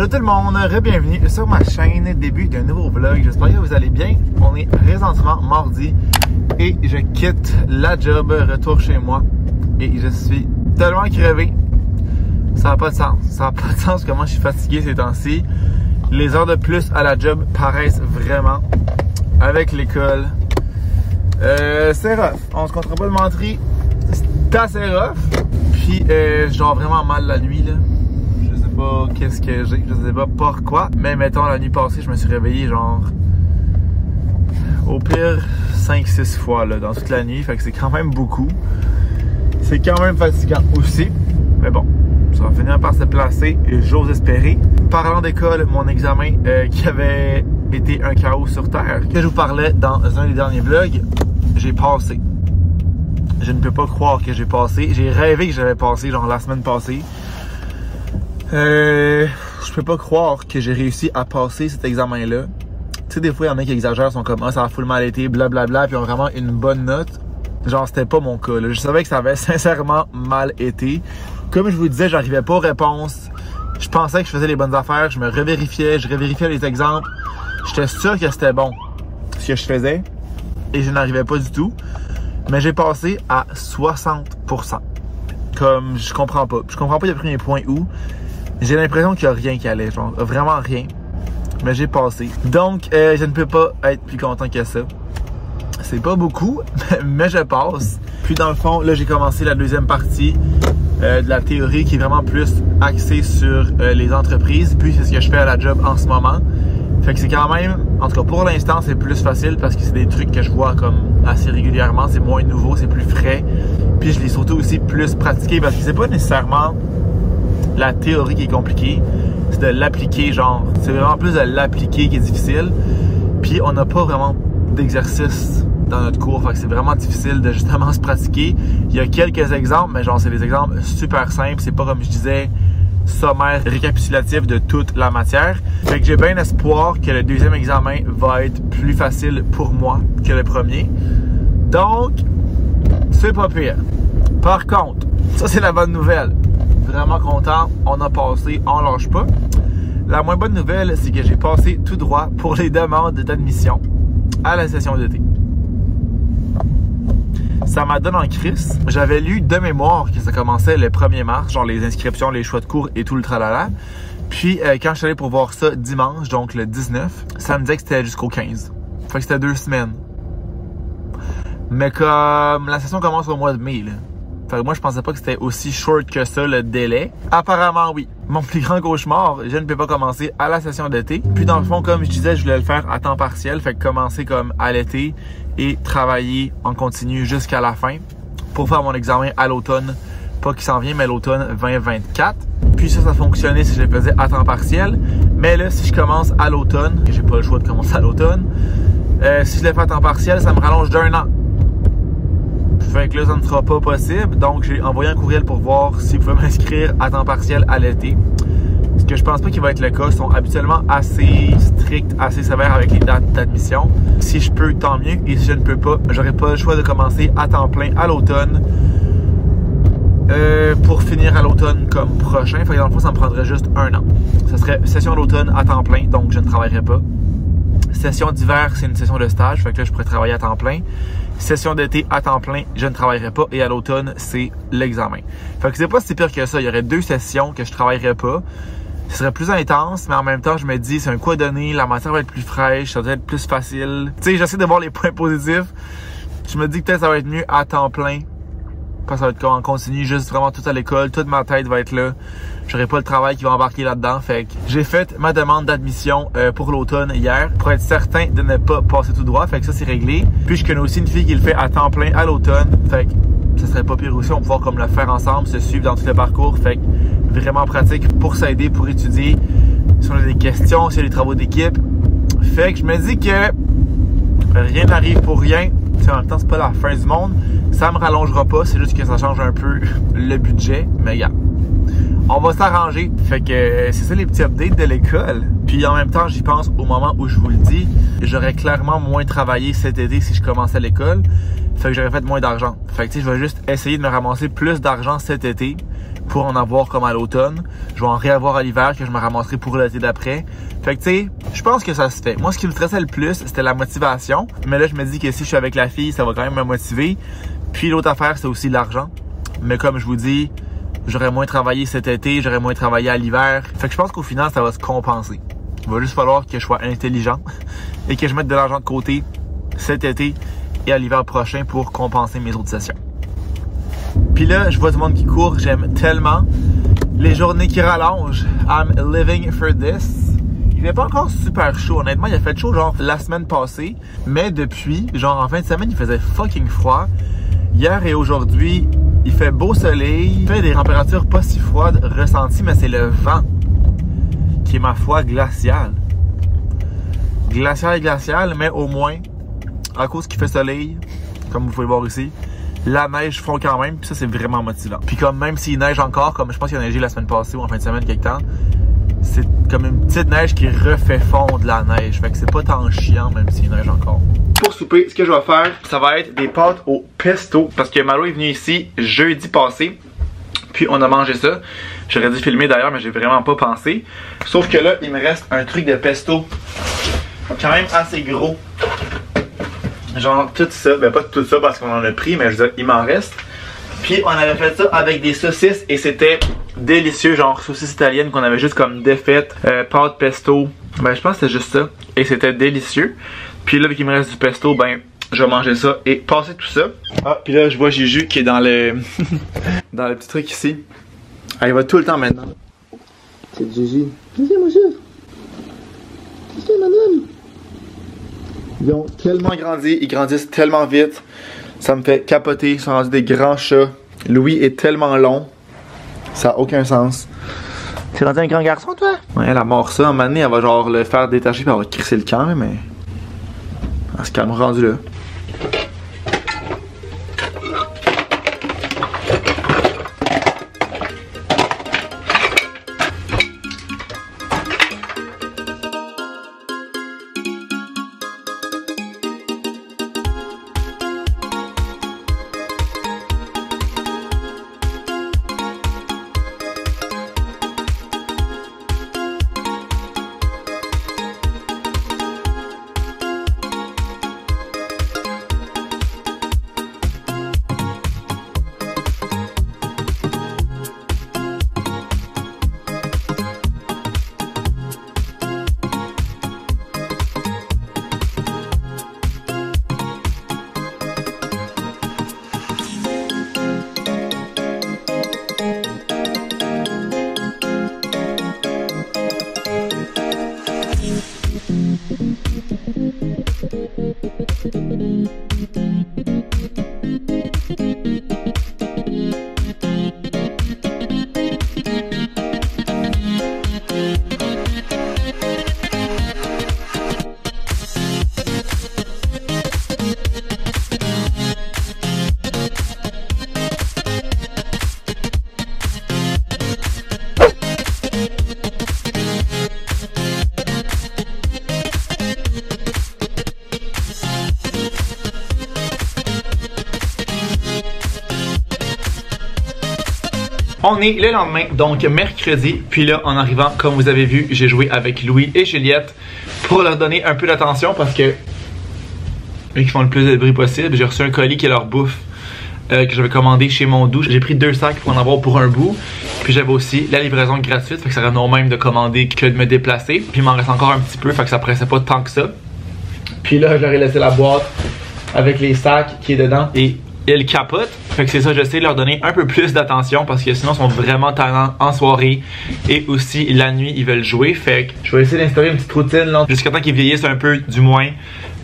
Hello tout le monde, bienvenue sur ma chaîne, début d'un nouveau vlog. J'espère que vous allez bien. On est présentement mardi et je quitte la job, retour chez moi et je suis tellement crevé. Ça n'a pas de sens. Ça n'a pas de sens comment je suis fatigué ces temps-ci. Les heures de plus à la job paraissent vraiment. Avec l'école, c'est rough. On se comptera pas de mentir. C'est assez rough. Puis genre vraiment mal la nuit là. Je sais pas qu'est-ce que j'ai. Je sais pas pourquoi. Mais mettons la nuit passée, je me suis réveillé genre au pire 5-6 fois là, dans toute la nuit. Fait que c'est quand même beaucoup. C'est quand même fatigant aussi. Mais bon, ça va finir par se placer, j'ose espérer. Parlant d'école, mon examen qui avait été un chaos sur Terre, que je vous parlais dans un des derniers vlogs, j'ai passé. Je ne peux pas croire que j'ai passé. J'ai rêvé que j'avais passé, genre la semaine passée. Je peux pas croire que j'ai réussi à passer cet examen-là. Tu sais, des fois, il y en a qui exagèrent, sont comme « Ah, ça a full mal été, blablabla », puis ils ont vraiment une bonne note. Genre, c'était pas mon cas, là. Je savais que ça avait sincèrement mal été. Comme je vous disais, j'arrivais pas aux réponses. Je pensais que je faisais les bonnes affaires. Je me revérifiais. Je revérifiais les exemples. J'étais sûr que c'était bon ce que je faisais. Et je n'arrivais pas du tout. Mais j'ai passé à 60%. Comme, je comprends pas. Je comprends pas les premiers points où. J'ai l'impression qu'il y a rien qui allait. Genre, vraiment rien. Mais j'ai passé. Donc, je ne peux pas être plus content que ça. C'est pas beaucoup, mais je passe. Puis dans le fond, là, j'ai commencé la deuxième partie de la théorie qui est vraiment plus axée sur les entreprises. Puis c'est ce que je fais à la job en ce moment. Fait que c'est quand même, en tout cas pour l'instant, c'est plus facile parce que c'est des trucs que je vois comme assez régulièrement. C'est moins nouveau, c'est plus frais. Puis je l'ai surtout aussi plus pratiqué parce que c'est pas nécessairement la théorie qui est compliquée. C'est de l'appliquer, genre. C'est vraiment plus de l'appliquer qui est difficile. Puis on n'a pas vraiment d'exercice dans notre cours, fait que c'est vraiment difficile de justement se pratiquer. Il y a quelques exemples, mais genre c'est des exemples super simples, c'est pas comme je disais sommaire récapitulatif de toute la matière. Fait que j'ai bien espoir que le deuxième examen va être plus facile pour moi que le premier. Donc, c'est pas pire. Par contre, ça c'est la bonne nouvelle. Vraiment content, on a passé, on lâche pas. La moins bonne nouvelle, c'est que j'ai passé tout droit pour les demandes d'admission à la session d'été. Ça m'a donné en crise. J'avais lu de mémoire que ça commençait le 1er mars, genre les inscriptions, les choix de cours et tout le tralala. Puis quand je suis allé pour voir ça dimanche, donc le 19, ça me disait que c'était jusqu'au 15. Fait que c'était 2 semaines. Mais comme la session commence au mois de mai, là. Fait que moi, je pensais pas que c'était aussi short que ça, le délai. Apparemment, oui. Mon plus grand cauchemar, je ne peux pas commencer à la session d'été. Puis dans le fond, comme je disais, je voulais le faire à temps partiel. Fait que commencer comme à l'été et travailler en continu jusqu'à la fin pour faire mon examen à l'automne. Pas qui s'en vient, mais l'automne 2024. Puis ça fonctionnait si je le faisais à temps partiel. Mais là, si je commence à l'automne, et j'ai pas le choix de commencer à l'automne, si je le fais à temps partiel, ça me rallonge d'1 an. Fait que là, ça ne sera pas possible. Donc, j'ai envoyé un courriel pour voir s'ils pouvaient m'inscrire à temps partiel à l'été. Ce que je pense pas qu'il va être le cas. Ils sont habituellement assez stricts, assez sévères avec les dates d'admission. Si je peux, tant mieux. Et si je ne peux pas, j'aurai pas le choix de commencer à temps plein à l'automne. Pour finir à l'automne comme prochain. Fait que dans le fond, ça me prendrait juste 1 an. Ça serait session d'automne à temps plein, donc je ne travaillerai pas. Session d'hiver, c'est une session de stage. Fait que là, je pourrais travailler à temps plein. Session d'été à temps plein, je ne travaillerai pas. Et à l'automne, c'est l'examen. Fait que c'est pas si pire que ça. Il y aurait 2 sessions que je travaillerais pas. Ce serait plus intense, mais en même temps, je me dis, c'est un coup à donner. La matière va être plus fraîche, ça va être plus facile. Tu sais, j'essaie de voir les points positifs. Je me dis que peut-être ça va être mieux à temps plein. Parce que ça va être en continu, juste vraiment tout à l'école. Toute ma tête va être là. J'aurai pas le travail qui va embarquer là-dedans. Fait que j'ai fait ma demande d'admission pour l'automne hier pour être certain de ne pas passer tout droit. Fait que ça, c'est réglé. Puis je connais aussi une fille qui le fait à temps plein à l'automne. Fait que ça serait pas pire aussi. On va pouvoir comme le faire ensemble, se suivre dans tout le parcours. Fait que vraiment pratique pour s'aider, pour étudier. Si on a des questions, si on a des travaux d'équipe. Fait que je me dis que rien n'arrive pour rien. T'sais, en même temps, c'est pas la fin du monde. Ça me rallongera pas, c'est juste que ça change un peu le budget. Mais regarde, on va s'arranger. Fait que c'est ça les petits updates de l'école. Puis en même temps, j'y pense au moment où je vous le dis. J'aurais clairement moins travaillé cet été si je commençais à l'école. Fait que j'aurais fait moins d'argent. Fait que tu sais, je vais juste essayer de me ramasser plus d'argent cet été pour en avoir comme à l'automne. Je vais en réavoir à l'hiver que je me ramasserai pour l'été d'après. Fait que tu sais, je pense que ça se fait. Moi, ce qui me stressait le plus, c'était la motivation. Mais là, je me dis que si je suis avec la fille, ça va quand même me motiver. Puis l'autre affaire, c'est aussi l'argent. Mais comme je vous dis, j'aurais moins travaillé cet été, j'aurais moins travaillé à l'hiver. Fait que je pense qu'au final, ça va se compenser. Il va juste falloir que je sois intelligent et que je mette de l'argent de côté cet été et à l'hiver prochain pour compenser mes autres sessions. Puis là, je vois du monde qui court, j'aime tellement les journées qui rallongent. I'm living for this. Il fait pas encore super chaud, honnêtement, il a fait chaud genre la semaine passée, mais depuis, genre en fin de semaine, il faisait fucking froid. Hier et aujourd'hui, il fait beau soleil, il fait des températures pas si froides ressenties, mais c'est le vent qui est, ma foi, glacial. Glacial, mais au moins, à cause qu'il fait soleil, comme vous pouvez le voir ici, la neige fond quand même, puis ça c'est vraiment motivant. Puis comme même s'il neige encore, comme je pense qu'il a neigé la semaine passée ou en fin de semaine quelque temps, c'est comme une petite neige qui refait fondre la neige. Fait que c'est pas tant chiant même s'il neige encore. Pour souper, ce que je vais faire, ça va être des pâtes au pesto. Parce que Malo est venu ici jeudi passé. Puis on a mangé ça. J'aurais dû filmer d'ailleurs, mais j'ai vraiment pas pensé. Sauf que là, il me reste un truc de pesto quand même assez gros. Genre tout ça, ben pas tout ça parce qu'on en a pris, mais je veux dire, il m'en reste. Puis on avait fait ça avec des saucisses et c'était délicieux, genre saucisses italiennes qu'on avait juste comme défaites, pâte pesto, ben je pense que c'était juste ça. Et c'était délicieux. Puis là, vu qu'il me reste du pesto, ben je vais manger ça et passer tout ça. Ah, puis là je vois Juju qui est dans le dans le petit truc ici. Ah, il va tout le temps maintenant. C'est Juju. Juju, monsieur. Juju, madame. Ils ont tellement grandi, ils grandissent tellement vite. Ça me fait capoter, ils sont rendus des grands chats. Louis est tellement long. Ça n'a aucun sens. T'es rendu un grand garçon, toi? Ouais, elle a mort ça. Un moment donné, elle va genre le faire détacher puis elle va crisser le camp, mais... Elle se calme rendu là. On est le lendemain, donc mercredi, puis là en arrivant, comme vous avez vu, j'ai joué avec Louis et Juliette pour leur donner un peu d'attention parce que eux qui font le plus de bruit possible. J'ai reçu un colis qui est leur bouffe que j'avais commandé chez Mondou. J'ai pris 2 sacs pour en avoir pour un bout, puis j'avais aussi la livraison gratuite, fait que ça revient au même de commander que de me déplacer. Puis il m'en reste encore un petit peu, fait que ça pressait pas tant que ça. Puis là, je leur ai laissé la boîte avec les sacs qui est dedans et ils capotent. Fait que c'est ça, j'essaie de leur donner un peu plus d'attention parce que sinon ils sont vraiment talents en soirée et aussi la nuit ils veulent jouer. Fait que je vais essayer d'instaurer une petite routine là, jusqu'à temps qu'ils vieillissent un peu du moins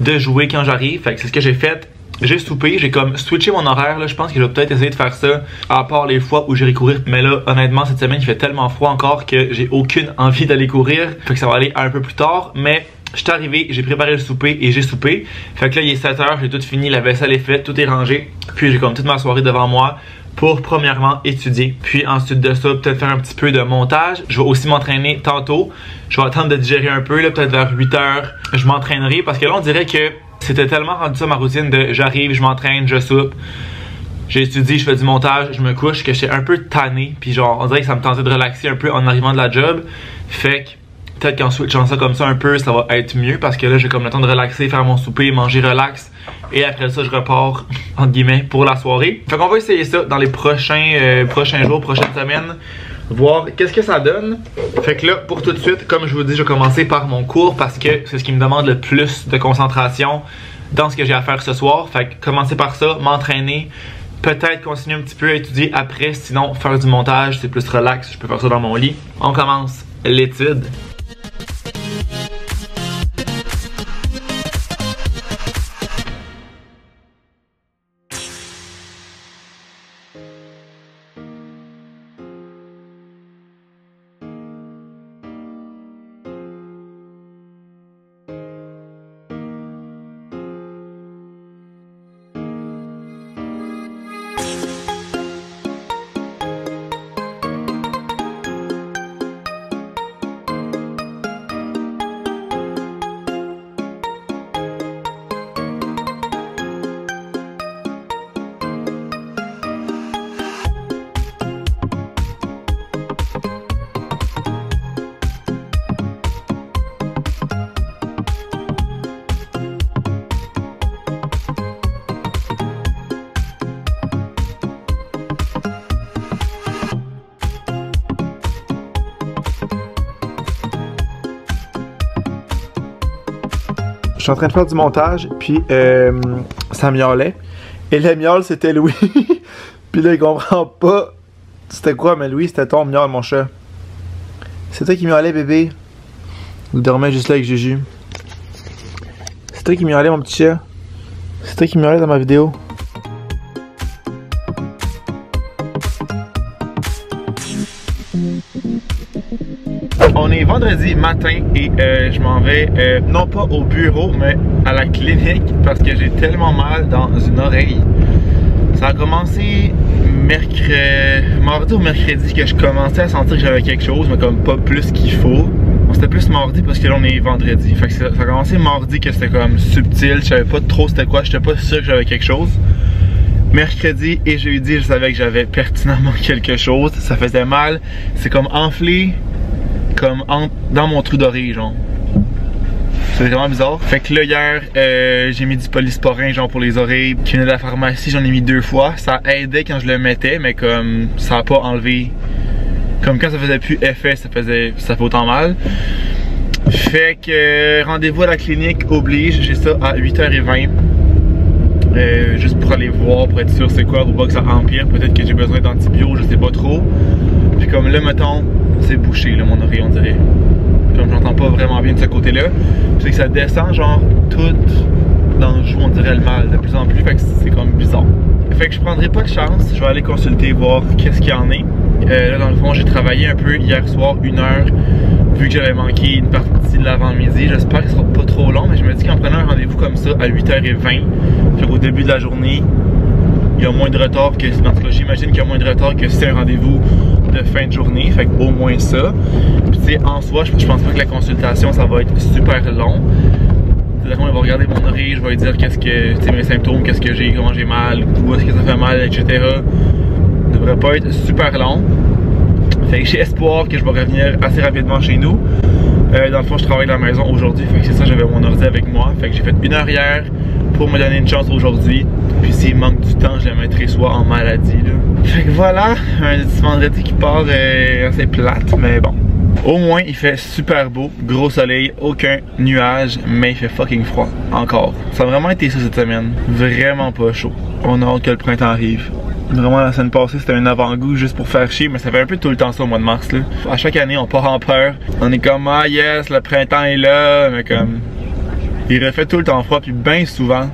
de jouer quand j'arrive. Fait que c'est ce que j'ai fait. J'ai soupé, j'ai comme switché mon horaire là. Je pense que je vais peut-être essayer de faire ça à part les fois où j'irai courir. Mais là honnêtement cette semaine il fait tellement froid encore que j'ai aucune envie d'aller courir. Fait que ça va aller un peu plus tard. Mais je suis arrivé, j'ai préparé le souper et j'ai soupé. Fait que là il est 7h, j'ai tout fini, la vaisselle est faite, tout est rangé. Puis j'ai comme toute ma soirée devant moi pour premièrement étudier. Puis ensuite de ça, peut-être faire un petit peu de montage. Je vais aussi m'entraîner tantôt. Je vais attendre de digérer un peu, là, peut-être vers 8h. Je m'entraînerai parce que là on dirait que c'était tellement rendu ça ma routine de j'arrive, je m'entraîne, je soupe. j'ai étudié, je fais du montage, je me couche, que j'étais un peu tanné, puis genre on dirait que ça me tentait de relaxer un peu en arrivant de la job. Fait que peut-être qu'en switchant ça comme ça un peu, ça va être mieux parce que là j'ai comme le temps de relaxer, faire mon souper, manger relax. Et après ça, je repars, entre guillemets, pour la soirée. Fait qu'on va essayer ça dans les prochains jours, prochaines semaines. Voir qu'est-ce que ça donne. Fait que là, pour tout de suite, comme je vous dis, je vais commencer par mon cours parce que c'est ce qui me demande le plus de concentration dans ce que j'ai à faire ce soir. Fait que commencer par ça, m'entraîner, peut-être continuer un petit peu à étudier après. Sinon, faire du montage, c'est plus relax, je peux faire ça dans mon lit. On commence l'étude. Je suis en train de faire du montage, puis ça miaulait. Et le miaule, c'était Louis. Puis là, il comprend pas. C'était quoi, mais Louis, c'était ton miaule, mon chat. C'est toi qui miaulais, bébé. Il dormait juste là avec Juju. C'est toi qui miaulais, mon petit chat. C'est toi qui miaulais dans ma vidéo. On est vendredi matin et je m'en vais non pas au bureau mais à la clinique parce que j'ai tellement mal dans une oreille. Ça a commencé mardi ou mercredi que je commençais à sentir que j'avais quelque chose mais comme pas plus qu'il faut. Bon, c'était plus mardi parce que là on est vendredi. Fait que ça a commencé mardi que c'était comme subtil, je savais pas trop c'était quoi, j'étais pas sûr que j'avais quelque chose. Mercredi et jeudi je savais que j'avais pertinemment quelque chose, ça faisait mal, c'est comme enflé. Comme dans mon trou d'oreille, genre. C'est vraiment bizarre. Fait que là, hier, j'ai mis du polysporin, genre, pour les oreilles. Qui venait de la pharmacie, j'en ai mis 2 fois. Ça aidait quand je le mettais, mais comme ça a pas enlevé. Comme quand ça faisait plus effet, ça fait autant mal. Fait que rendez-vous à la clinique oblige. J'ai ça à 8h20. Juste pour aller voir, pour être sûr c'est quoi, pour pas que ça empire. Peut-être que j'ai besoin d'antibio, je sais pas trop. Puis comme là, mettons, c'est bouché, là, mon oreille, on dirait. Comme j'entends pas vraiment bien de ce côté-là. Puis c'est que ça descend, genre, tout dans le joue, on dirait le mal de plus en plus. Fait que c'est comme bizarre. Fait que je prendrai pas de chance. Je vais aller consulter, voir qu'est-ce qu'il y en est. Là, dans le fond, j'ai travaillé un peu hier soir, 1 heure. Vu que j'avais manqué une partie de l'avant-midi, j'espère qu'il sera pas trop long. Mais je me dis qu'en prenant un rendez-vous comme ça à 8h20, fait qu'au début de la journée, il y a moins de retard que. En tout cas, j'imagine qu'il y a moins de retard que si c'est un rendez-vous de fin de journée. Fait qu'au moins ça. Puis tu sais, en soi, je pense pas que la consultation, ça va être super long. C'est-à-dire qu'on va regarder mon oreille, je vais lui dire qu'est-ce que. Tu sais, mes symptômes, qu'est-ce que j'ai, comment j'ai mal, où est-ce que ça fait mal, etc. Ça devrait pas être super long. Fait que j'ai espoir que je vais revenir assez rapidement chez nous. Dans le fond, je travaille de la maison aujourd'hui. Fait que c'est ça, j'avais mon ordi avec moi. Fait que j'ai fait 1 heure hier pour me donner une chance aujourd'hui. Puis s'il manque du temps, je la mettrai soit en maladie, là. Fait que voilà, un petit vendredi qui part assez plate, mais bon. Au moins, il fait super beau, gros soleil, aucun nuage, mais il fait fucking froid, encore. Ça a vraiment été ça cette semaine. Vraiment pas chaud. On a hâte que le printemps arrive. Vraiment, la semaine passée, c'était un avant-goût juste pour faire chier, mais ça fait un peu tout le temps ça au mois de mars, là. À chaque année, on part en peur. On est comme, ah yes, le printemps est là, mais comme... Il refait tout le temps froid, puis bien souvent,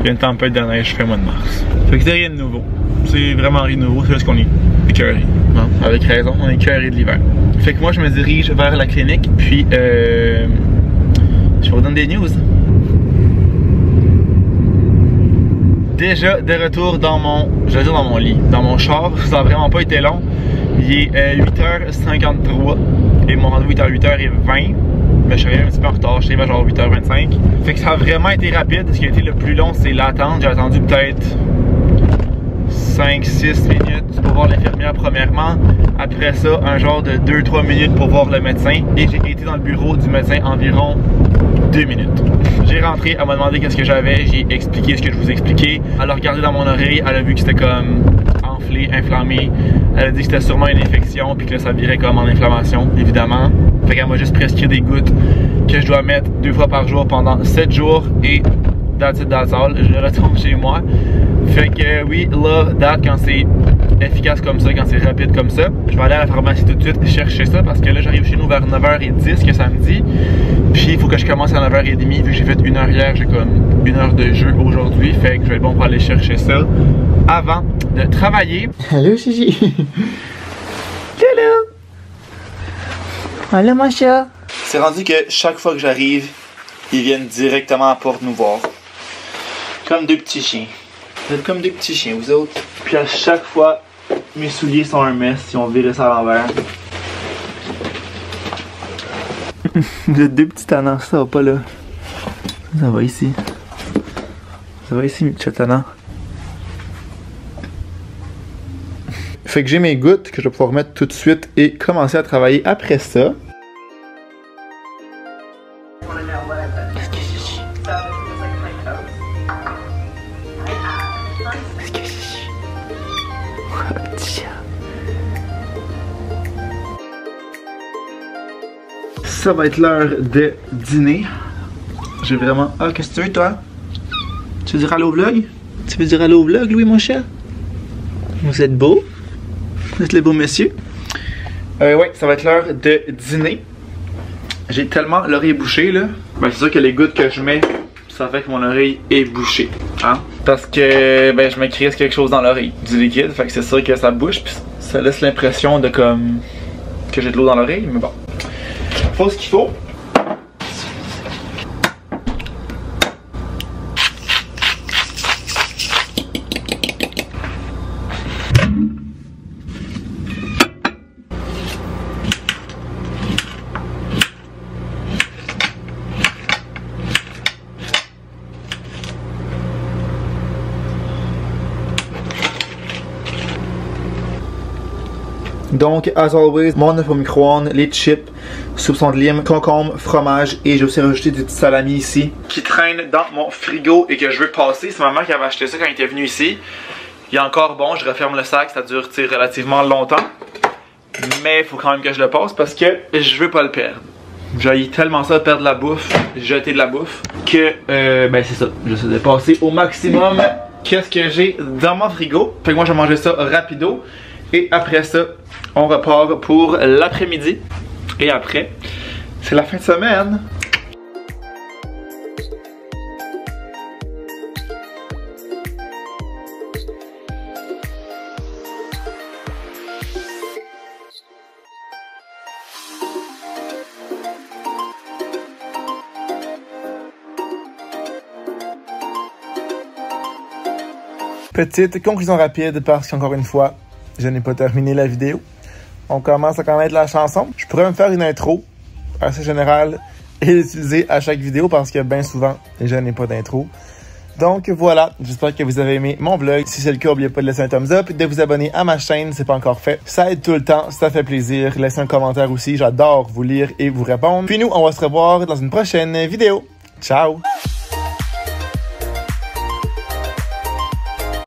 il y a une tempête de neige fin mois de mars. Fait que c'est rien de nouveau. C'est vraiment rien de nouveau, c'est juste qu'on est écœuré. Hein? Avec raison, on est écœuré de l'hiver. Fait que moi, je me dirige vers la clinique, puis je vous donne des news. Déjà de retour dans mon, je veux dire dans mon lit, dans mon char, ça a vraiment pas été long. Il est 8h53 et mon rendez-vous est à 8h20. Mais je suis arrivé un petit peu en retard, je suis arrivé à genre 8h25. Fait que ça a vraiment été rapide. Ce qui a été le plus long, c'est l'attente. J'ai attendu peut-être 5-6 minutes pour voir l'infirmière premièrement. Après ça, un genre de 2-3 minutes pour voir le médecin. Et j'ai été dans le bureau du médecin environ 2 minutes. J'ai rentré, elle m'a demandé qu'est-ce que j'avais, j'ai expliqué ce que je vous ai expliqué. Elle a regardé dans mon oreille, elle a vu que c'était comme enflé, inflammé. Elle a dit que c'était sûrement une infection puis que là, ça virait comme en inflammation, évidemment. Fait qu'elle m'a juste prescrit des gouttes que je dois mettre 2 fois par jour pendant 7 jours et that's it, that's all. Je retourne chez moi. Fait que oui, là, quand c'est efficace comme ça, quand c'est rapide comme ça, je vais aller à la pharmacie tout de suite chercher ça parce que là, j'arrive chez nous vers 9h10 que samedi. Puis il faut que je commence à 9h30 vu que j'ai fait 1 heure hier, j'ai comme 1 heure de jeu aujourd'hui. Fait que je vais être bon pour aller chercher ça avant de travailler. Allô, Gigi. Hello. Allô, mon chat. C'est rendu que chaque fois que j'arrive, ils viennent directement à la porte nous voir. Comme 2 petits chiens. Vous êtes comme 2 petits chiens, vous autres. Puis à chaque fois, mes souliers sont un mess si on virait ça à l'envers. Vous êtes 2 petits tannants, ça va pas là. Ça va ici. Ça va ici, mes petits tannants. Fait que j'ai mes gouttes que je vais pouvoir mettre tout de suite et commencer à travailler après ça. Qu'est-ce que Gigi? Qu'est-ce que Gigi? Oh, petit chat. Ça va être l'heure de dîner. J'ai vraiment... Ah, qu'est-ce que tu veux, toi? Tu veux dire allô au vlog? Tu veux dire allô au vlog, Louis, mon chat? Vous êtes beau? Vous êtes le beau monsieur? Ouais, ça va être l'heure de dîner. J'ai tellement l'oreille bouchée, là. Ben, c'est sûr que les gouttes que je mets, ça fait que mon oreille est bouchée. Hein? Parce que, ben, je me crisse quelque chose dans l'oreille. Du liquide, fait que c'est sûr que ça bouche, puis ça laisse l'impression de comme... que j'ai de l'eau dans l'oreille, mais bon. Faut ce qu'il faut. Donc, as always, mon œuf au micro-ondes, les chips, soupçon de lime, concombre, fromage et j'ai aussi rajouté du petit salami ici qui traîne dans mon frigo et que je veux passer. C'est maman qui avait acheté ça quand il était venu ici. Il est encore bon, je referme le sac, ça dure relativement longtemps. Mais il faut quand même que je le passe parce que je veux pas le perdre. J'ai tellement ça, perdre la bouffe, jeter de la bouffe, que ben c'est ça, j'essaie de passer au maximum qu'est-ce que j'ai dans mon frigo. Fait que moi je vais manger ça rapido et après ça, on repart pour l'après-midi. Et après, c'est la fin de semaine. Petite conclusion rapide parce qu'encore une fois, je n'ai pas terminé la vidéo. On commence à connaître la chanson. Je pourrais me faire une intro assez générale et l'utiliser à chaque vidéo parce que bien souvent, je n'ai pas d'intro. Donc voilà, j'espère que vous avez aimé mon vlog. Si c'est le cas, n'oubliez pas de laisser un thumbs up et de vous abonner à ma chaîne si c'est pas encore fait. Ça aide tout le temps, ça fait plaisir. Laissez un commentaire aussi, j'adore vous lire et vous répondre. Puis nous, on va se revoir dans une prochaine vidéo. Ciao!